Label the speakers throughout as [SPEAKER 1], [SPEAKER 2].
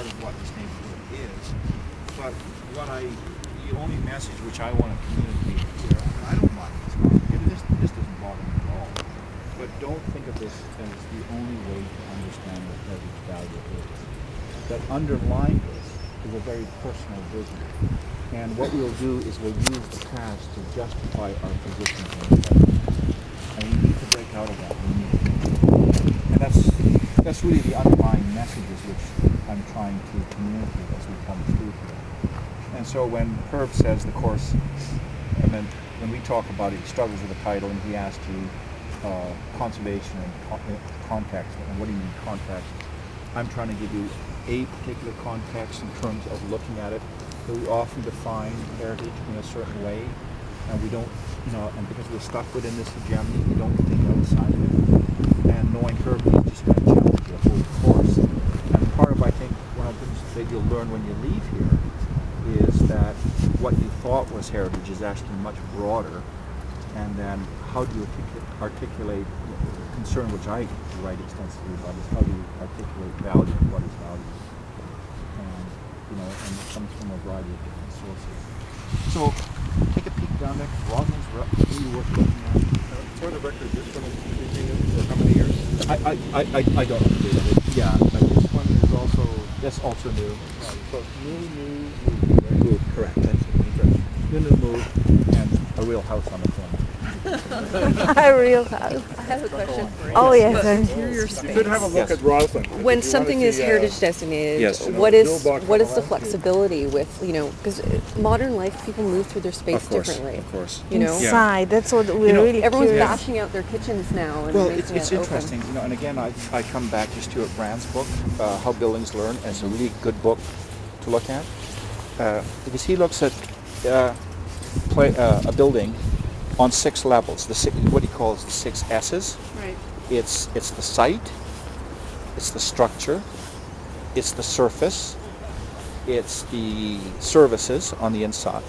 [SPEAKER 1] part of what this neighborhood is. But the only message which I want to communicate here, and I don't mind this, this doesn't bother me at all. But don't think of this as the only way to understand what heritage value is. That underlying this is a very personal vision. And what we'll do is we'll use the past to justify our position in the present. And we need to break out of that. And that's really the underlying messages which I'm trying to communicate as we come through here. And so when Herb says the course, and then when we talk about it, he struggles with the title, and he asked you conservation and context. And what do you mean context? I'm trying to give you a particular context in terms of looking at it. So we often define heritage in a certain way, and we don't, and because we're stuck within this hegemony, we don't think outside of it. And knowing Herb, he's just going to challenge the whole course. And part of, I think, one of the things that you'll learn when you leave here is that what you thought was heritage is actually much broader. And then how do you articulate concern, which I write extensively about, is how do you articulate value and what is value? And it comes from a variety of different sources. So take a peek down there. Roslyn's really worth looking at.
[SPEAKER 2] For the record, this one is continuing for how many years?
[SPEAKER 1] I don't know. Yeah,
[SPEAKER 2] This one is also...
[SPEAKER 1] that's also new.
[SPEAKER 2] So new,
[SPEAKER 1] Move, correct. That's it. New move, and a real house on the corner.
[SPEAKER 3] A real house.
[SPEAKER 4] I have a question for you.
[SPEAKER 3] Oh yes.
[SPEAKER 4] Interior
[SPEAKER 2] You
[SPEAKER 4] space.
[SPEAKER 2] could have a look at Roslyn.
[SPEAKER 4] When something is heritage designated,
[SPEAKER 1] Yes.
[SPEAKER 4] what is
[SPEAKER 2] Billbox
[SPEAKER 4] what is the
[SPEAKER 2] around.
[SPEAKER 4] flexibility with because modern life people move through their space differently.
[SPEAKER 1] Of course.
[SPEAKER 3] Inside. That's what we're really
[SPEAKER 4] Everyone's
[SPEAKER 3] curious.
[SPEAKER 4] bashing out their kitchens now and
[SPEAKER 1] Well,
[SPEAKER 4] making
[SPEAKER 1] it's
[SPEAKER 4] it open.
[SPEAKER 1] interesting, and again, I come back to Stuart Brand's book, How Buildings Learn, and it's a really good book to look at, because he looks at a building on 6 levels, what he calls the 6 S's.
[SPEAKER 4] Right.
[SPEAKER 1] It's the site, it's the structure, it's the surface, it's the services on the inside,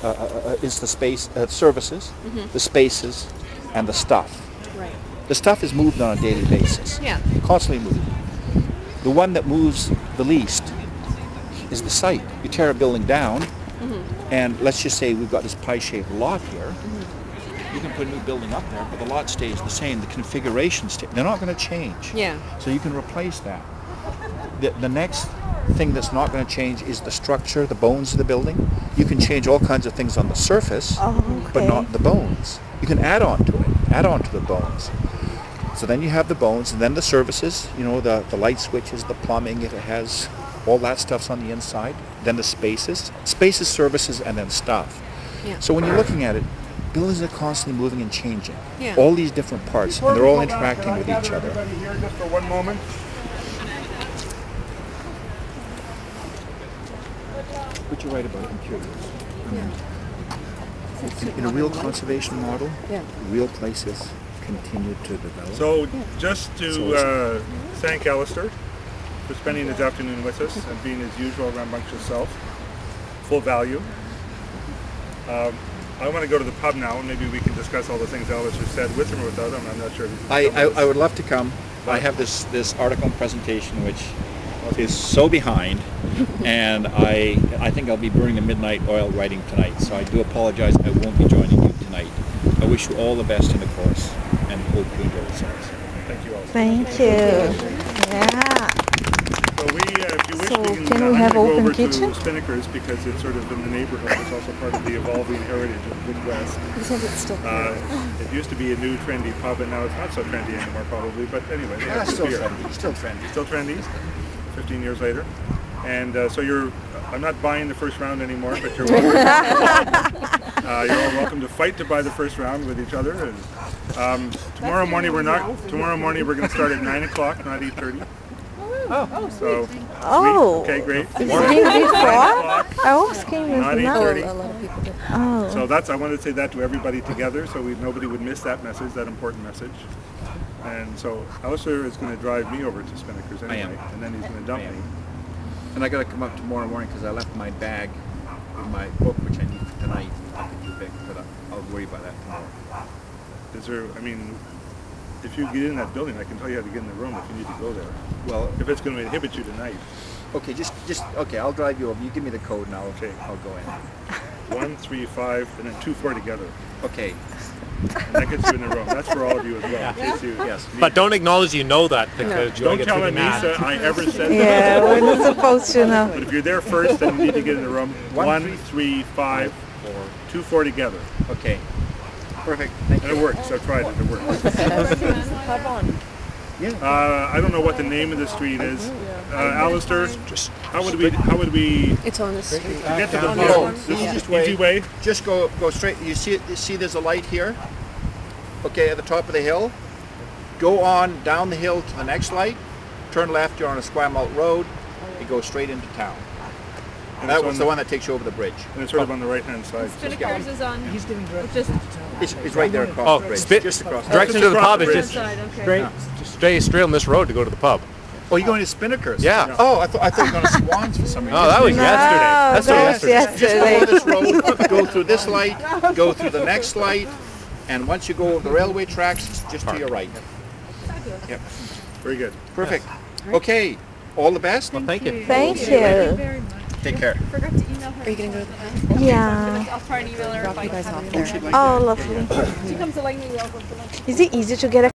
[SPEAKER 1] it's the space, services, the spaces, and the stuff.
[SPEAKER 4] Right.
[SPEAKER 1] The stuff is moved on a daily basis.
[SPEAKER 4] Yeah.
[SPEAKER 1] Constantly moving. The one that moves the least is the site. You tear a building down, and let's just say we've got this pie-shaped lot here. You can put a new building up there, but the lot stays the same. The configurations they're not going to change.
[SPEAKER 4] Yeah.
[SPEAKER 1] So you can replace that. The next thing that's not going to change is the structure, the bones of the building. You can change all kinds of things on the surface, but not the bones. You can add on to it, add on to the bones. So then you have the bones, and then the services, the light switches, the plumbing, if it has all that stuff's on the inside. Then the spaces, services, and then stuff.
[SPEAKER 4] Yeah.
[SPEAKER 1] So when you're looking at it, buildings are constantly moving and changing.
[SPEAKER 4] Yeah.
[SPEAKER 1] All these different parts, and they're all interacting with each other.
[SPEAKER 2] Everybody here just for one moment.
[SPEAKER 1] What you write about, I'm curious. In a real conservation model, real places continue to develop.
[SPEAKER 2] So just to thank Alistair for spending this afternoon with us and being as usual rambunctious yourself. Full value. I want to go to the pub now, and maybe we can discuss all the things Alistair said with him or without him. I'm not sure.
[SPEAKER 1] I would love to come. I have this article and presentation which is so behind, and I think I'll be burning the midnight oil writing tonight, so I do apologize. I won't be joining you tonight. I wish you all the best in the course and hope you enjoy yourselves.
[SPEAKER 2] Thank you all.
[SPEAKER 3] Thank you. Yeah.
[SPEAKER 2] So if you wish,
[SPEAKER 3] So
[SPEAKER 2] we
[SPEAKER 3] can we
[SPEAKER 2] I'm
[SPEAKER 3] have
[SPEAKER 2] gonna go
[SPEAKER 3] open
[SPEAKER 2] over
[SPEAKER 3] kitchen?
[SPEAKER 2] to Spinnaker's because it's sort of in the neighborhood. It's also part of the evolving heritage of the Midwest.
[SPEAKER 4] Because it's still
[SPEAKER 2] It used to be a new trendy pub, and now it's not so trendy anymore, probably. But anyway, they have
[SPEAKER 1] Still
[SPEAKER 2] beer.
[SPEAKER 1] trendy. Still trendy.
[SPEAKER 2] Still trendy, 15 years later. And so I'm not buying the first round anymore, but you're welcome. You're all welcome to fight to buy the first round with each other. And, tomorrow morning we're going to start at 9 o'clock, not 8:30.
[SPEAKER 4] Oh,
[SPEAKER 2] So,
[SPEAKER 3] Oh.
[SPEAKER 2] okay, great.
[SPEAKER 3] Came before? I always came with
[SPEAKER 2] Not
[SPEAKER 3] now.
[SPEAKER 2] 8:30.
[SPEAKER 4] a lot of people do.
[SPEAKER 3] Oh.
[SPEAKER 2] So I wanted to say that to everybody together, so nobody would miss that message, that important message. And so Alistair is going to drive me over to Spinnaker's anyway, and then he's going to dump me.
[SPEAKER 1] And I got to come up tomorrow morning because I left my bag with my book, which I need for tonight. I'll be too big, but I'll worry about that tomorrow.
[SPEAKER 2] Is there? I mean, if you get in that building, I can tell you how to get in the room if you need to go there.
[SPEAKER 1] Well,
[SPEAKER 2] If it's going to inhibit you tonight.
[SPEAKER 1] okay, just okay. I'll drive you over. You give me the code, and
[SPEAKER 2] Okay.
[SPEAKER 1] I'll go in.
[SPEAKER 2] 1, 3, 5, and then 2, 4 together.
[SPEAKER 1] Okay.
[SPEAKER 2] And that gets you in the room. That's for all of you as well. In case you
[SPEAKER 1] Yes.
[SPEAKER 2] need
[SPEAKER 5] But don't acknowledge you know that because you'll
[SPEAKER 2] Don't
[SPEAKER 5] get
[SPEAKER 2] tell
[SPEAKER 5] really mad.
[SPEAKER 2] Anissa I ever said
[SPEAKER 3] Yeah,
[SPEAKER 2] that.
[SPEAKER 3] we're not supposed to know.
[SPEAKER 2] But if you're there first, then you need to get in the room.
[SPEAKER 1] 1,
[SPEAKER 2] 1, 3, 5, 2, 4 together.
[SPEAKER 1] Okay. Perfect. Thank
[SPEAKER 2] And
[SPEAKER 1] you.
[SPEAKER 2] it works. I've tried it. It works. I don't know what the name of the street is. Alistair, how would we
[SPEAKER 4] It's on the street.
[SPEAKER 2] get to the
[SPEAKER 1] Oh,
[SPEAKER 2] pub?
[SPEAKER 1] the easiest way.
[SPEAKER 2] Easy way?
[SPEAKER 1] Just go straight. You see there's a light here? Okay, at the top of the hill. Go on down the hill to the next light. Turn left, you're on a Square Malt Road. You go straight into town.
[SPEAKER 2] And
[SPEAKER 1] That
[SPEAKER 2] it's
[SPEAKER 1] was
[SPEAKER 2] on
[SPEAKER 1] the one that takes you over the bridge.
[SPEAKER 2] And it's sort of on the right-hand side.
[SPEAKER 6] Spinnaker's is on. He's giving directions.
[SPEAKER 1] It's right there across
[SPEAKER 5] Oh,
[SPEAKER 1] the bridge.
[SPEAKER 5] spit-
[SPEAKER 1] Just across.
[SPEAKER 5] Direction to the pub is just
[SPEAKER 6] Side, okay.
[SPEAKER 5] straight on this road to go to the pub.
[SPEAKER 1] Oh, you're going to Spinnaker's?
[SPEAKER 5] Yeah.
[SPEAKER 1] Oh, I thought you were going to Swans for some reason.
[SPEAKER 5] Oh, that was
[SPEAKER 3] No,
[SPEAKER 5] yesterday. That's
[SPEAKER 3] that
[SPEAKER 5] what
[SPEAKER 3] was
[SPEAKER 5] yesterday.
[SPEAKER 1] Just go
[SPEAKER 3] yesterday.
[SPEAKER 1] this road, go through this light, go through the next light, and once you go over the railway tracks, it's just to your right. Yep.
[SPEAKER 2] Very good.
[SPEAKER 1] Perfect. Okay. All the best.
[SPEAKER 5] Thank you.
[SPEAKER 3] Thank
[SPEAKER 6] Thank
[SPEAKER 3] you.
[SPEAKER 6] you very much.
[SPEAKER 1] Take care.
[SPEAKER 6] Forgot to email her.
[SPEAKER 4] Are you going to go to the pub?
[SPEAKER 3] Yeah.
[SPEAKER 6] I'll try and email her if
[SPEAKER 4] Drop
[SPEAKER 6] I
[SPEAKER 4] you guys
[SPEAKER 6] have
[SPEAKER 4] off
[SPEAKER 6] it.
[SPEAKER 4] there.
[SPEAKER 3] Oh, lovely.
[SPEAKER 6] She comes to like me, I'll go to lunch.
[SPEAKER 3] Is it easy to get a